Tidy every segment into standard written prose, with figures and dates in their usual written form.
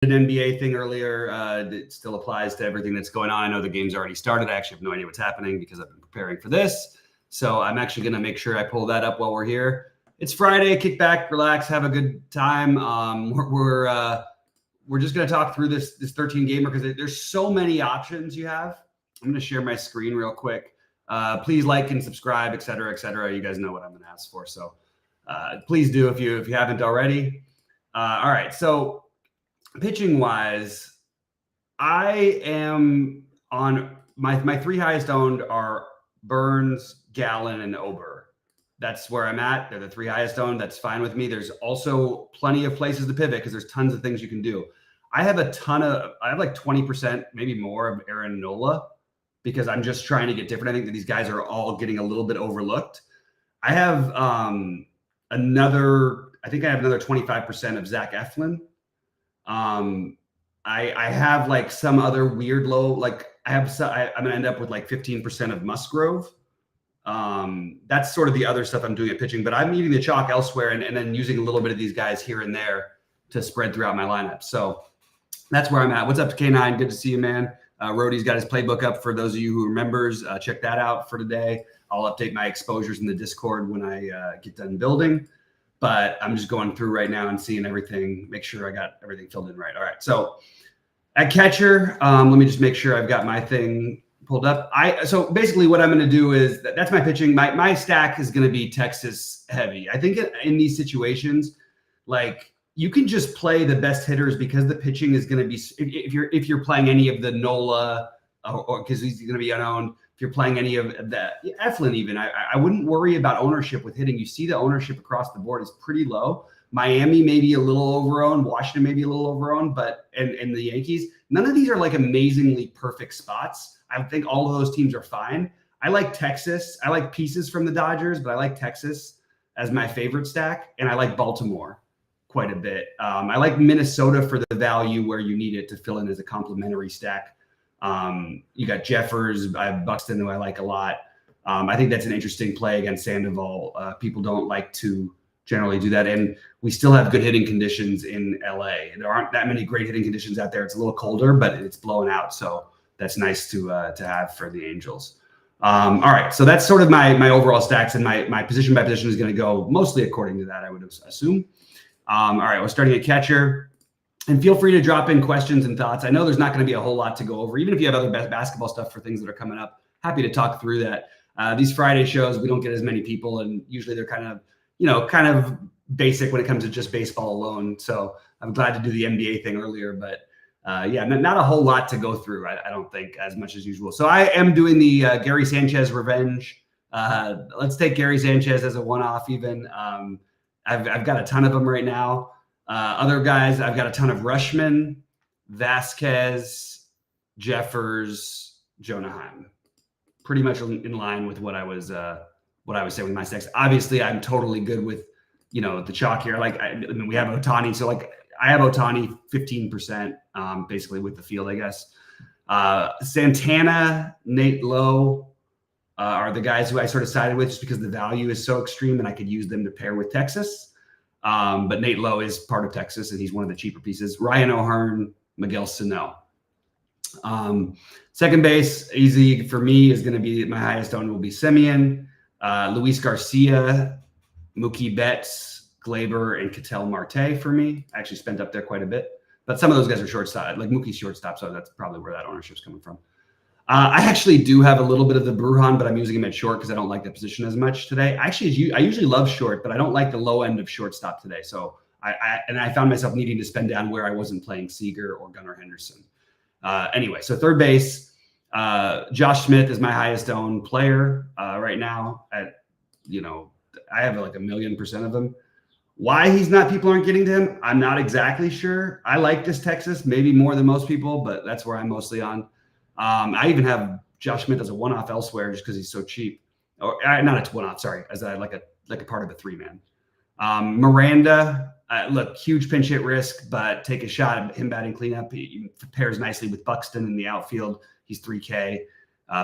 an NBA thing earlier. It still applies to everything that's going on. I know the game's already started. I actually have no idea what's happening because I've been preparing for this. So I'm actually going to make sure I pull that up while we're here. It's Friday. Kick back, relax, have a good time. We're just going to talk through this 13 gamer because there's so many options you have. I'm going to share my screen real quick. Please like and subscribe, et cetera, et cetera. You guys know what I'm going to ask for. So please do if you haven't already. All right. So pitching wise, I am on my three highest owned are Burns, Gallen, and Ober. That's where I'm at. They're the three highest owned. That's fine with me. There's also plenty of places to pivot because there's tons of things you can do. I have like 20%, maybe more of Aaron Nola because I'm just trying to get different. I think that these guys are all getting a little bit overlooked. I have another 25% of Zach Eflin. I have like some other weird low, like I'm going to end up with like 15% of Musgrove. That's sort of the other stuff I'm doing at pitching, but I'm eating the chalk elsewhere and then using a little bit of these guys here and there to spread throughout my lineup. So that's where I'm at. What's up to K9? Good to see you, man. Rhodey's got his playbook up for those of you who remembers. Check that out for today. I'll update my exposures in the Discord when I get done building. But I'm just going through right now and seeing everything, make sure I got everything filled in right. All right. So at catcher, let me just make sure I've got my thing pulled up. So basically what I'm going to do is that's my pitching. My stack is going to be Texas heavy. I think in these situations, like you can just play the best hitters because the pitching is going to be, if you're playing any of the Nola or because he's going to be unowned, if you're playing any of that, Eflin even, I wouldn't worry about ownership with hitting. You see the ownership across the board is pretty low. Miami maybe a little overowned, Washington maybe a little overowned, but and the Yankees, none of these are like amazingly perfect spots. I think all of those teams are fine. I like Texas. I like pieces from the Dodgers, but I like Texas as my favorite stack, and I like Baltimore quite a bit. I like Minnesota for the value where you need it to fill in as a complementary stack. You got Jeffers, I have Buxton, who I like a lot. I think that's an interesting play against Sandoval. People don't like to generally do that. And we still have good hitting conditions in LA. There aren't that many great hitting conditions out there. It's a little colder, but it's blowing out. So that's nice to have for the Angels. All right. So that's sort of my overall stacks, and my position by position is going to go mostly according to that, I would assume. All right. We're starting at catcher. And feel free to drop in questions and thoughts. I know there's not going to be a whole lot to go over, even if you have other basketball stuff for things that are coming up. Happy to talk through that. These Friday shows, we don't get as many people, and usually they're kind of basic when it comes to just baseball alone. So I'm glad to do the NBA thing earlier, but yeah, not a whole lot to go through. I don't think as much as usual. So I am doing the Gary Sanchez revenge. Let's take Gary Sanchez as a one-off even. I've got a ton of them right now. Other guys, I've got a ton of Rushman, Vasquez, Jeffers, Jonah Heim. Pretty much in line with what I was saying with my stacks. Obviously, I'm totally good with the chalk here. Like I mean, we have Ohtani, so like I have Ohtani 15%, basically with the field, I guess. Santana, Nate Lowe are the guys who I sort of sided with just because the value is so extreme and I could use them to pair with Texas. But Nate Lowe is part of Texas, and he's one of the cheaper pieces. Ryan O'Hearn, Miguel Sano. Second base, easy for me, is going to be my highest owned will be Semien, Luis Garcia, Mookie Betts, Glaber, and Ketel Marte for me. I actually spent up there quite a bit, but some of those guys are shortstop, like Mookie's shortstop, so that's probably where that ownership is coming from. I actually do have a little bit of the Brujan, but I'm using him at short because I don't like that position as much today. I usually love short, but I don't like the low end of shortstop today. So I found myself needing to spend down where I wasn't playing Seager or Gunnar Henderson. Anyway, so third base, Josh Smith is my highest owned player right now. I have like 1,000,000% of them. Why people aren't getting to him, I'm not exactly sure. I like this Texas, maybe more than most people, but that's where I'm mostly on. I even have Josh Smith as a one-off elsewhere just because he's so cheap. Or not a one-off, sorry, as like a part of a three-man. Miranda, look, huge pinch hit risk, but take a shot at him batting cleanup. He pairs nicely with Buxton in the outfield. He's 3K.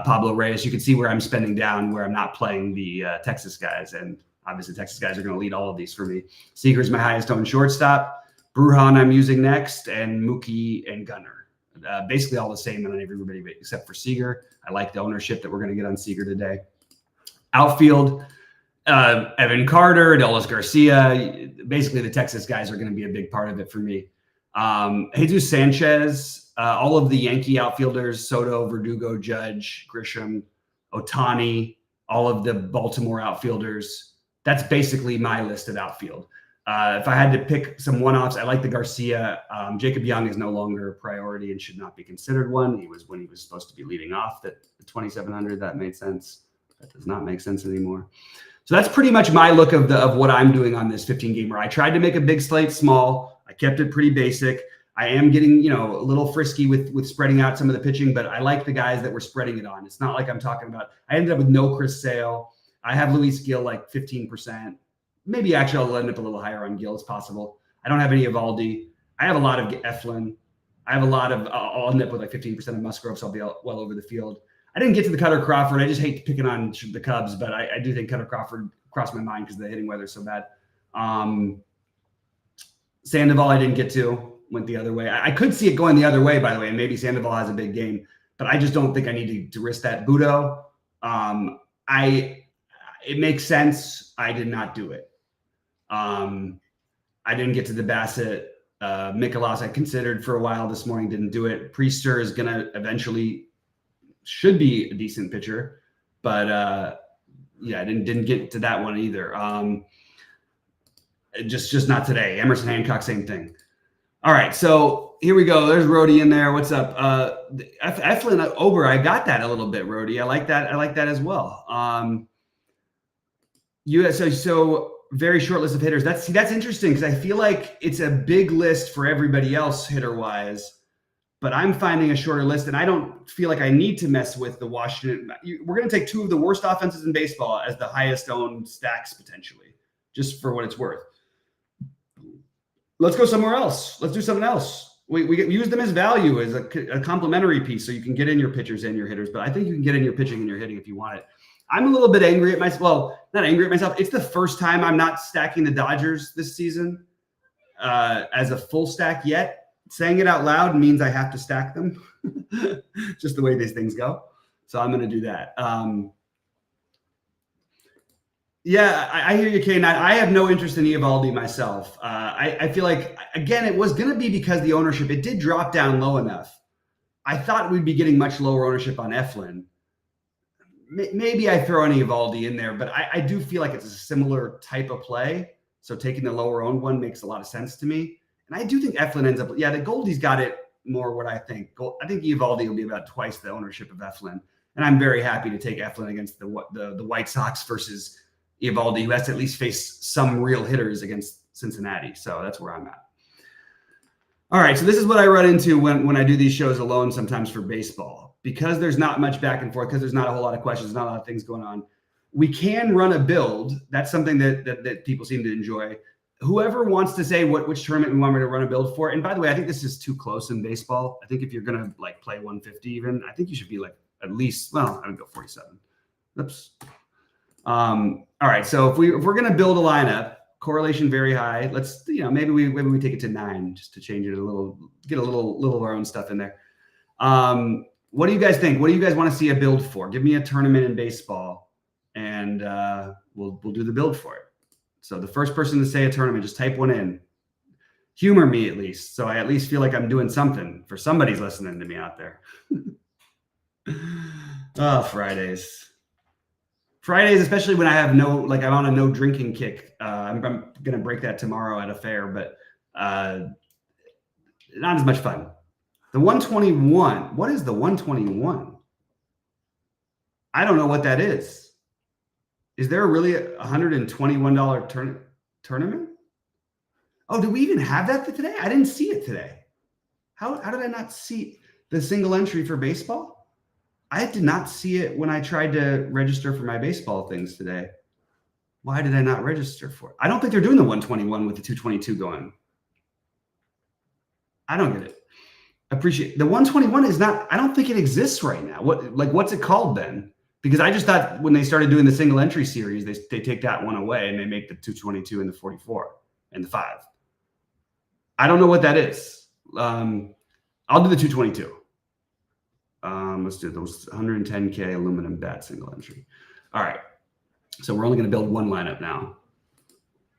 Pablo Reyes, you can see where I'm spending down, where I'm not playing the Texas guys. And obviously Texas guys are going to lead all of these for me. Seager's my highest owned shortstop. Bruhan I'm using next, and Mookie and Gunnar. Basically all the same on everybody except for Seager. I like the ownership that we're going to get on Seager today. Outfield, Evan Carter, Adolis Garcia. Basically, the Texas guys are going to be a big part of it for me. Jesus Sanchez, all of the Yankee outfielders, Soto, Verdugo, Judge, Grisham, Ohtani, all of the Baltimore outfielders. That's basically my list of outfield. If I had to pick some one-offs, I like the Garcia. Jacob Young is no longer a priority and should not be considered one. He was when he was supposed to be leading off the 2,700. That made sense. That does not make sense anymore. So that's pretty much my look of what I'm doing on this 15-gamer. I tried to make a big slate small. I kept it pretty basic. I am getting, a little frisky with spreading out some of the pitching, but I like the guys that we're spreading it on. It's not like I'm talking about, I ended up with no Chris Sale. I have Luis Gil like 15%. Maybe actually I'll end up a little higher on Gil. It's possible. I don't have any Evaldi. I have a lot of Eflin. I have a lot of, I'll end up with like 15% of Musgrove, so I'll be well over the field. I didn't get to the Cutter Crawford. I just hate picking on the Cubs, but I do think Cutter Crawford crossed my mind because the hitting weather is so bad. Sandoval I didn't get to, went the other way. I could see it going the other way, by the way, and maybe Sandoval has a big game, but I just don't think I need to risk that. Budo, it makes sense. I did not do it. I didn't get to the Bassett. Mikolas I considered for a while this morning, didn't do it. Priester is going to eventually should be a decent pitcher, but I didn't get to that one either. Just not today. Emerson Hancock, same thing. All right, so here we go. There's Rhodey in there. What's up? Eflin Ober, I got that a little bit, Rhodey. I like that as well. So very short list of hitters. That's interesting because I feel like it's a big list for everybody else hitter-wise, but I'm finding a shorter list, and I don't feel like I need to mess with the Washington. We're going to take two of the worst offenses in baseball as the highest owned stacks potentially, just for what it's worth. Let's go somewhere else. Let's do something else. We use them as value, as a complementary piece, so you can get in your pitchers and your hitters, but I think you can get in your pitching and your hitting if you want it. I'm a little bit angry at myself. Well, not angry at myself. It's the first time I'm not stacking the Dodgers this season as a full stack yet. Saying it out loud means I have to stack them, just the way these things go. So I'm going to do that. I hear you, Kane. I have no interest in Eovaldi myself. I feel like, again, it was going to be because the ownership, it did drop down low enough. I thought we'd be getting much lower ownership on Eflin. Maybe I throw an Eovaldi in there, but I do feel like it's a similar type of play. So taking the lower owned one makes a lot of sense to me. And I do think Eflin ends up, the Goldie's got it more what I think. I think Eovaldi will be about twice the ownership of Eflin. And I'm very happy to take Eflin against the White Sox versus Eovaldi, who has to at least face some real hitters against Cincinnati. So that's where I'm at. All right, so this is what I run into when I do these shows alone sometimes for baseball. Because there's not much back and forth, because there's not a whole lot of questions, not a lot of things going on, we can run a build. That's something that people seem to enjoy. Whoever wants to say which tournament we want me to run a build for, and by the way, I think this is too close in baseball. I think if you're going to play 150 even, I think you should be at least, I would go 47. Oops. All right, so if we're going to build a lineup, correlation very high. Let's maybe we take it to 9 just to change it a little, get a little of our own stuff in there. What do you guys think? What do you guys want to see a build for? Give me a tournament in baseball, and we'll do the build for it. So the first person to say a tournament, just type one in. Humor me at least, so I at least feel like I'm doing something for somebody's listening to me out there. Oh, Fridays, especially when I have I'm on a no drinking kick. I'm gonna break that tomorrow at a fair, but not as much fun. The 121. What is the 121? I don't know what that is. Is there really a $121 tournament? Oh, did we even have that today? I didn't see it today. How did I not see the single entry for baseball? I did not see it when I tried to register for my baseball things today. Why did I not register for it? I don't think they're doing the 121 with the 222 going. I don't get it. Appreciate the 121 is not, I don't think it exists right now. What's it called then? Because I just thought when they started doing the single entry series, they take that one away and they make the 222 and the 44 and the 5. I don't know what that is. I'll do the 222. Let's do those 110K aluminum bat single entry. All right. So we're only going to build one lineup now.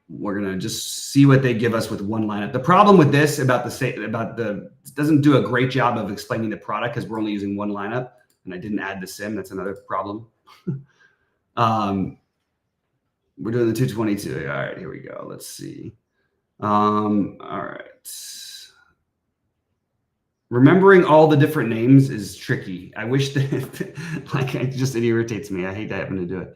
We're going to just see what they give us with one lineup. The problem with this it doesn't do a great job of explaining the product because we're only using one lineup, and I didn't add the sim. That's another problem. We're doing the 222. All right, here we go. Let's see. All right. Remembering all the different names is tricky. I wish that it irritates me. I hate having to do it.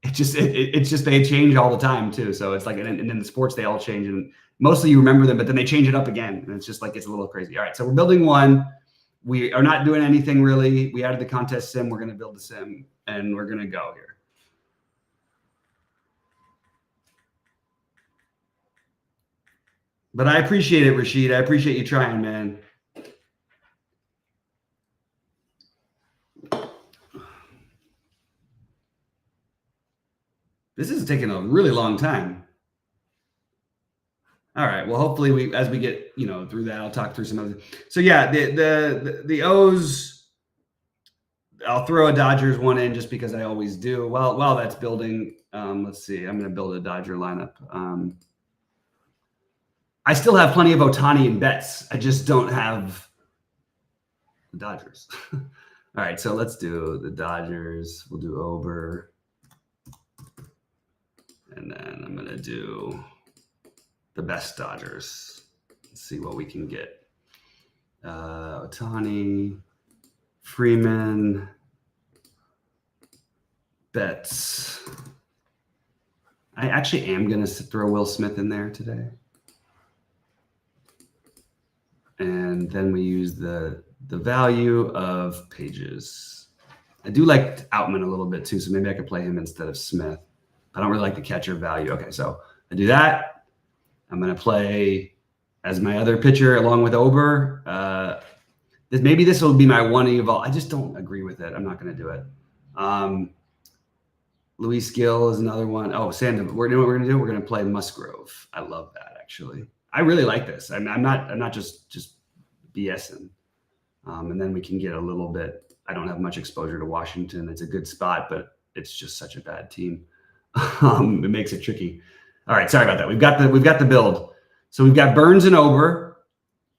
It's just they change all the time too. So it's like, and in the sports they all change, and mostly you remember them, but then they change it up again, and it's just like it's a little crazy. All right, so we're building one. We are not doing anything really. We added the contest sim. We're going to build the sim, and we're going to go here. But I appreciate it, Rashid. I appreciate you trying, man. This is taking a really long time. All right. Well, hopefully as we get, through that, I'll talk through some other. So yeah, the O's, I'll throw a Dodgers one in just because I always do. While that's building, let's see, I'm going to build a Dodger lineup. I still have plenty of Ohtani and bets. I just don't have the Dodgers. All right, so let's do the Dodgers. We'll do Ober. And then I'm going to do the best Dodgers. Let's see what we can get. Ohtani, Freeman, Betts. I actually am going to throw Will Smith in there today. And then we use the value of Pages. I do like Outman a little bit too, so maybe I could play him instead of Smith. I don't really like the catcher value. Okay, so I do that. I'm going to play as my other pitcher along with Ober. Maybe this will be my one eval. I just don't agree with it. I'm not going to do it. Luis Gill is another one. Oh, Sandem. What we're going to do? We're going to play Musgrove. I love that, actually. I really like this. I'm not just BSing. And then we can get a little bit. I don't have much exposure to Washington. It's a good spot, but it's just such a bad team. It makes it tricky. All right, sorry about that. We've got the build. So we've got Burns and Ober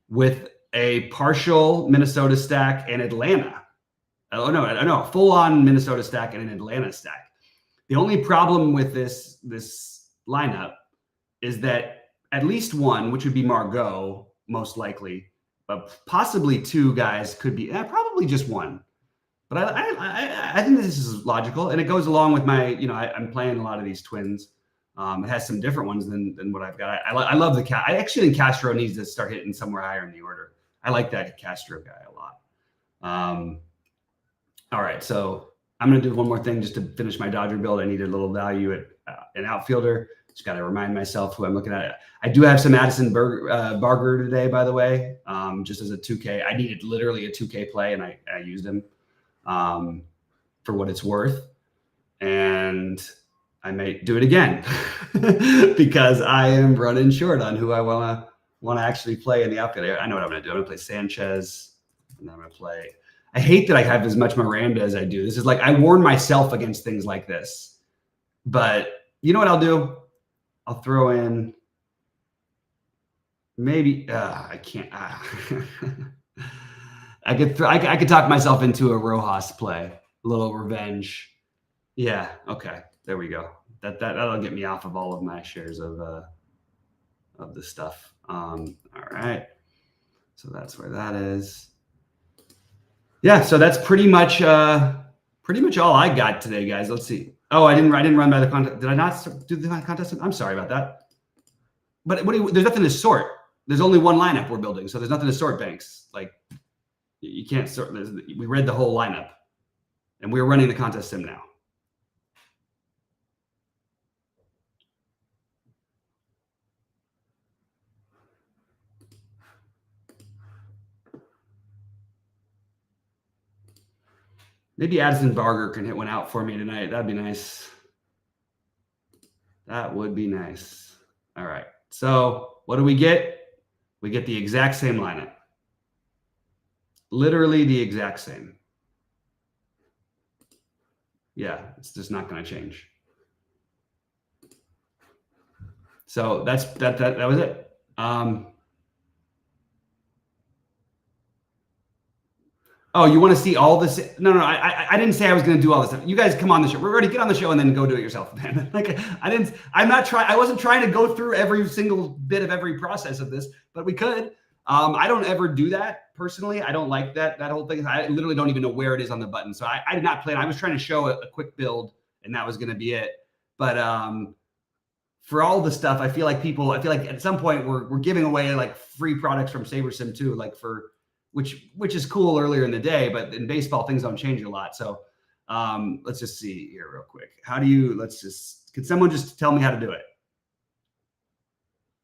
with a partial Minnesota stack and Atlanta. Oh no, full on Minnesota stack and an Atlanta stack. The only problem with this lineup is that at least one, which would be Margot, most likely, but possibly two guys could be, probably just one. But I think this is logical, and it goes along with my, I'm playing a lot of these twins. It has some different ones than what I've got. I love the I actually think Castro needs to start hitting somewhere higher in the order. I like that Castro guy a lot. All right, so I'm going to do one more thing just to finish my Dodger build. I need a little value at an outfielder. Just got to remind myself who I'm looking at. I do have some Addison Barger today, by the way, just as a 2K. I needed literally a 2K play, and I used him for what it's worth. And I may do it again because I am running short on who I want to actually play in the outfield. I know what I'm going to do. I'm going to play Sanchez, and then I'm going to play. I hate that I have as much Miranda as I do. This is like I warn myself against things like this. But you know what I'll do? I'll throw in maybe I can't. I could talk myself into a Rojas play, a little revenge. Yeah. Okay. There we go. That'll get me off of all of my shares of the stuff. All right. So that's where that is. Yeah. So that's pretty much all I got today, guys. Let's see. Oh, I didn't run by the contest. Did I not do the contest? I'm sorry about that. But there's nothing to sort. There's only one lineup we're building, so there's nothing to sort, Banks. Like you can't sort. We read the whole lineup, and we're running the contest sim now. Maybe Addison Barger can hit one out for me tonight. That'd be nice. That would be nice. All right. So what do we get? We get the exact same lineup. Literally the exact same. Yeah, it's just not going to change. So that was it. Oh, you want to see all this? No. I didn't say I was going to do all this stuff. You guys come on the show. We're already get on the show and then go do it yourself, man. Like I wasn't trying to go through every single bit of every process of this, but we could. I don't ever do that personally. I don't like that whole thing. I literally don't even know where it is on the button. So I did not plan. I was trying to show a quick build and that was going to be it. But for all the stuff, I feel like at some point we're giving away like free products from SaberSim too, like for which is cool earlier in the day, but in baseball things don't change a lot. So let's just see here real quick. Could someone just tell me how to do it?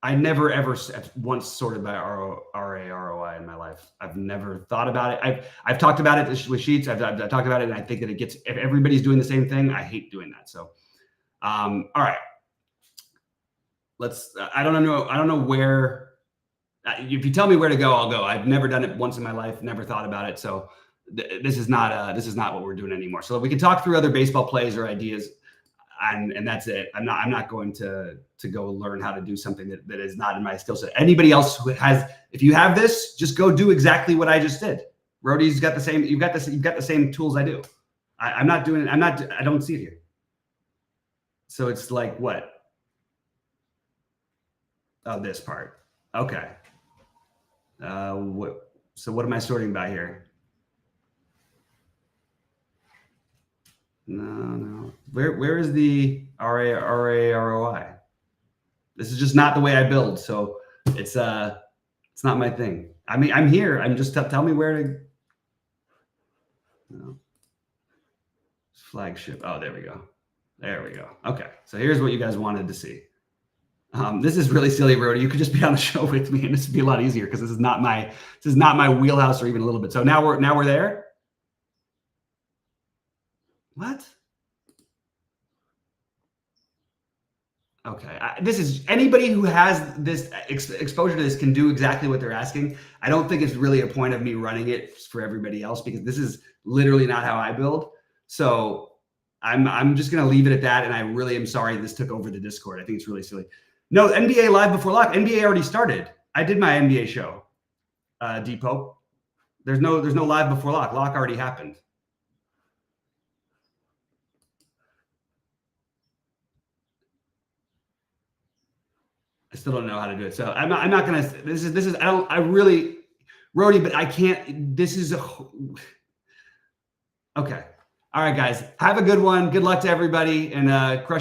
I never ever once sorted by RA ROI in my life. I've never thought about it. I've talked about it with Sheets. I've talked about it, and I think that if everybody's doing the same thing, I hate doing that. So, all right. I don't know where. If you tell me where to go, I'll go. I've never done it once in my life. Never thought about it. So this is not what we're doing anymore. So we can talk through other baseball plays or ideas, and that's it. I'm not going to go learn how to do something that is not in my skill set. Anybody else who has, if you have this, just go do exactly what I just did. Rody's got the same. You've got the same tools I do. I don't see it here. So it's like what? Oh, this part. Okay. So what am I sorting by here? No. Where is the ROI? This is just not the way I build. So it's not my thing. I mean, I'm here. I'm just tell me where to. No. Flagship. Oh, there we go. There we go. Okay. So here's what you guys wanted to see. This is really silly, Brody. You could just be on the show with me, and this would be a lot easier because this is not my wheelhouse or even a little bit. So now we're there. What? Okay. This is anybody who has this exposure to this can do exactly what they're asking. I don't think it's really a point of me running it for everybody else because this is literally not how I build. So I'm just gonna leave it at that. And I really am sorry this took over the Discord. I think it's really silly. No, NBA live before lock. NBA already started. I did my NBA show. Depot. There's no live before lock. Lock already happened. I still don't know how to do it. So I'm not gonna. This is. I really, Rody, but I can't. This is okay. All right, guys. Have a good one. Good luck to everybody, and crush it.